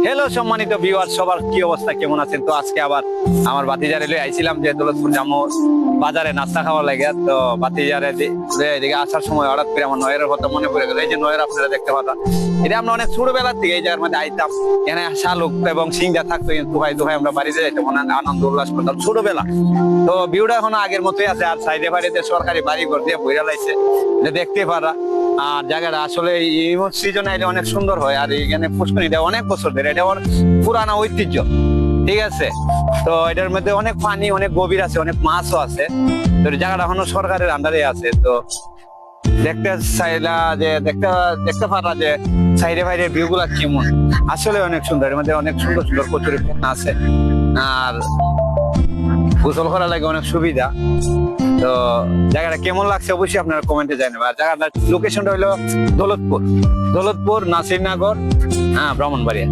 Hello সম্মানিত viewer, সবার কি অবস্থা, কেমন আছেন? তো আজকে আবার আমার ভাতিজারে লই আইছিলাম যে দৌলতপুর জামু বাজারে নাস্তা খাওয়ার লাগে। তো ভাতিজারে এদিকে আসার সময় হঠাৎ করে আমার নয়ের কথা মনে পড়ে গেল। এই যে নয়ের আপনারা দেখতে পাচ্ছেন, এটা আমরা অনেক ছোটবেলার থেকে এই জায়গার মধ্যে আইতাম। এখানে শালুক এবং সিংহা থাকতো, দুহাই দুহাই আমরা বাড়িতে যাইতাম, আনন্দ উল্লাস করতাম ছোটবেলা। তো ভিউটা এখনো আগের মতোই আছে। আর সাইডে বাড়িতে সরকারি বাড়ি ঘর দিয়ে বইরা লাইছে, দেখতে পারা। আর জায়গাটা আসলে এই সিজনে এটা অনেক সুন্দর হয়। আর এখানে পুষ্করিণীটা অনেক বছর ধরে, এটা পুরানা ঐতিহ্য, ঠিক আছে। তো এটার মধ্যে অনেক পানি, অনেক গভীর আছে, অনেক মাছও আছে। তো জায়গাটা এখনো সরকারের আন্ডারে আছে। তো দেখতে চাইলা যে দেখতে পারা যে সাইডে বাইরে ভিউ গুলা কেমন, আসলে অনেক সুন্দর। এর মধ্যে অনেক সুন্দর সুন্দর কচুরি আছে, আর গোসল করার লাগে অনেক সুবিধা। তো জায়গাটা কেমন লাগছে অবশ্যই আপনারা কমেন্টে জানাবেন। আর জায়গাটার লোকেশনটা হলো দৌলতপুর, নাসিরনগর, ব্রাহ্মণবাড়িয়া।